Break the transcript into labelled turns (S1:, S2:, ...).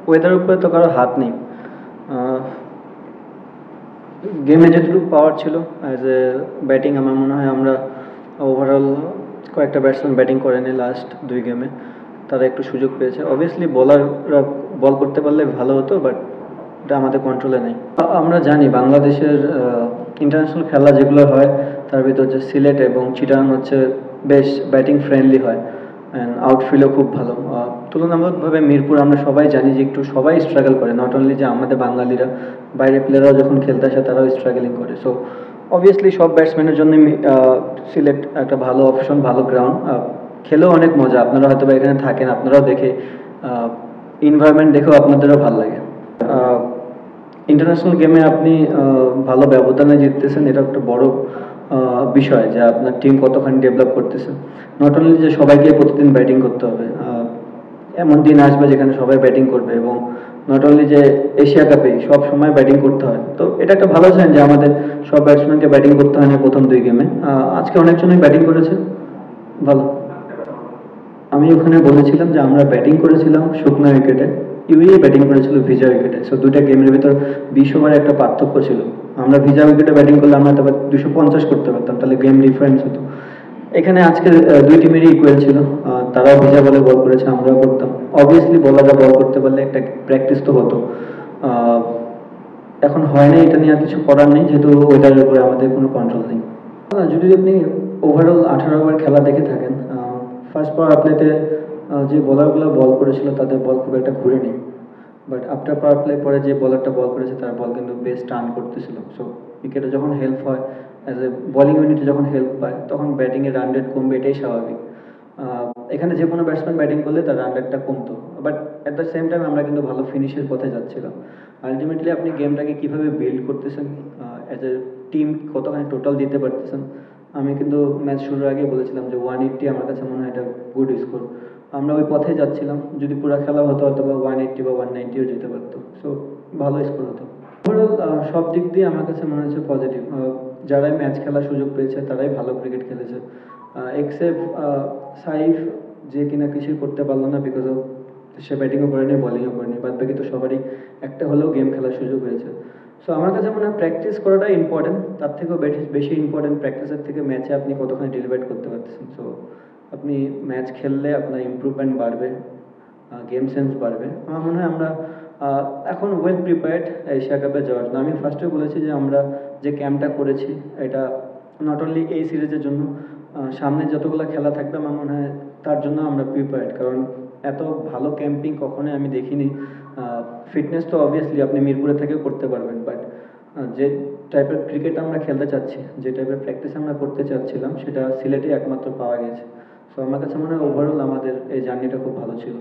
S1: ওয়েদারের উপরে তো কারো হাত নেই। গেমে যেটুকু পাওয়ার ছিল অ্যাজ এ ব্যাটিং, আমার মনে হয় আমরা ওভারঅল কয়েকটা ব্যাটসম্যান ব্যাটিং করেনি লাস্ট 2 গেমে, তারা একটু সুযোগ পেয়েছে। অবভিয়াসলি বোলাররা বল করতে পারলে ভালো হতো, বাট এটা আমাদের কন্ট্রোলে নেই। আমরা জানি বাংলাদেশের ইন্টারন্যাশনাল খেলা যেগুলো হয় তার ভিতর হচ্ছে সিলেট এবং চিটাগাং হচ্ছে বেশ ব্যাটিং ফ্রেন্ডলি হয়, অ্যান্ড আউটফিল্ডও খুব ভালো। তুলনামূলকভাবে মিরপুর আমরা সবাই জানি যে একটু সবাই স্ট্রাগল করে, নট অনলি যে আমাদের বাঙালিরা, বাইরের প্লেয়াররাও যখন খেলতে আসে তারাও স্ট্রাগলিং করে। সো অবভিয়াসলি সব ব্যাটসম্যানের জন্য সিলেট একটা ভালো অপশন, ভালো গ্রাউন্ড। খেলেও অনেক মজা, আপনারা হয়তো বা এখানে থাকেন, আপনারাও দেখে এনভায়রনমেন্ট দেখেও আপনাদেরও ভালো লাগে। ইন্টারন্যাশনাল গেমে আপনি ভালো ব্যবধানে জিততেছেন, এটা একটা বড় বিষয় যে আপনার টিম কতখানি ডেভেলপ করতেছে। নট অনলি যে সবাইকে প্রতিদিন ব্যাটিং করতে হবে, এমন দিন আসবে যেখানে সবাই ব্যাটিং করবে, এবং নট অনলি যে এশিয়া কাপে সব সময় ব্যাটিং করতে হয়। তো এটা একটা ভালো সাইন যে আমাদের সব ব্যাটসম্যানকে ব্যাটিং করতে হয় না প্রথম 2 গেমে। আজকে অনেকজনই ব্যাটিং করেছে ভালো। আমি ওখানে বলেছিলাম যে আমরা ব্যাটিং করেছিলাম শুকনো উইকেটে, ইউএই ব্যাটিং করেছিল ভিজা উইকেটে। সো দুইটা গেমের ভিতর 20 ওভারে একটা পার্থক্য ছিল। আমরা ভিজা উইকেটে ব্যাটিং করলে আমরা তবে 250 করতে পারতাম, তাহলে গেম ডিফারেন্স হতো। এখানে আজকে 2 টিমেরই ইকুয়াল ছিল, তারাও ভিজা বলে বল করেছে, আমরাও করতাম। অবভিয়াসলি বলাররা বল করতে পারলে একটা প্র্যাকটিস তো হতো। এখন হয় না, এটা নিয়ে আর কিছু করার নেই, যেহেতু ওয়েদারের উপরে আমাদের কোনো কন্ট্রোল নেই। যদি আপনি ওভারঅল 18 ওভার খেলা দেখে থাকেন, ফার্স্ট পাওয়ার প্লেতে যে বোলারগুলো বল করেছিল তাদের বল খুব একটা ঘুরেনি, বাট আফটার পাওয়ার প্লে পরে যে বলারটা বল করেছে তার বল কিন্তু বেশ টার্ন করতেছিল। সো উইকেটে যখন হেল্প হয়, অ্যাজ এ বোলিং ইউনিটে যখন হেল্প পায় তখন ব্যাটিংয়ের রান রেট কমবে, এটাই স্বাভাবিক। এখানে যে কোনো ব্যাটসম্যান ব্যাটিং করলে তার রান রেটটা কমতো, but at the same time আমরা কিন্তু ভালো ফিনিশের পথে যাচ্ছিলাম। আলটিমেটলি আপনি গেমটাকে কীভাবে বিল্ড করতেছেন, অ্যাজ এ টিম কতখানি টোটাল দিতে পারতেছেন। আমি কিন্তু ম্যাচ শুরুর আগে বলেছিলাম যে 180 আমার কাছে মনে হয় এটা গুড স্কোর। আমরা ওই পথে যাচ্ছিলাম, যদি পুরো খেলা হতো হয়তো বা 180 বা 190ও যেতে পারতো। সো ভালো স্কোর হতো। ওভারঅল সব দিক দিয়ে আমার কাছে মনে হচ্ছে পজিটিভ। যারাই ম্যাচ খেলার সুযোগ পেয়েছে তারাই ভালো ক্রিকেট খেলেছে, এক্সেপ্ট সাইফ, যে কিনা কিছুই করতে পারলো না বিকজ অফ সে ব্যাটিংও করেনি, বলিংও করেনি। বাদ বাকি তো সবারই একটা হলেও গেম খেলার সুযোগ হয়েছে। সো আমার কাছে মনে হয় প্র্যাকটিস করাটাই ইম্পর্টেন্ট, তার থেকেও বেশি ইম্পর্টেন্ট প্র্যাকটিসের থেকে ম্যাচে আপনি কতখানি ডেলিভার করতে পারতেছেন। সো আপনি ম্যাচ খেললে আপনার ইমপ্রুভমেন্ট বাড়বে, গেম সেন্স বাড়বে। আমার মনে হয় আমরা এখন ওয়েল প্রিপেয়ার্ড এশিয়া কাপে যাওয়ার জন্য। আমি ফার্স্টে বলেছি যে আমরা যে ক্যাম্পটা করেছি এটা নট অনলি এই সিরিজের জন্য, সামনে যতগুলো খেলা থাকবে আমার মনে হয় তার জন্য আমরা প্রিপেয়ার্ড, কারণ এত ভালো ক্যাম্পিং কখনোই আমি দেখিনি। ফিটনেস তো অবভিয়াসলি আপনি মিরপুরে থেকেও করতে পারবেন, বাট যে টাইপের ক্রিকেট আমরা খেলতে চাচ্ছি, যে টাইপের প্র্যাকটিস আমরা করতে চাচ্ছিলাম, সেটা সিলেটে একমাত্র পাওয়া গেছে। সো আমার কাছে মনে হয় ওভারঅল আমাদের এই জার্নিটা খুব ভালো ছিল।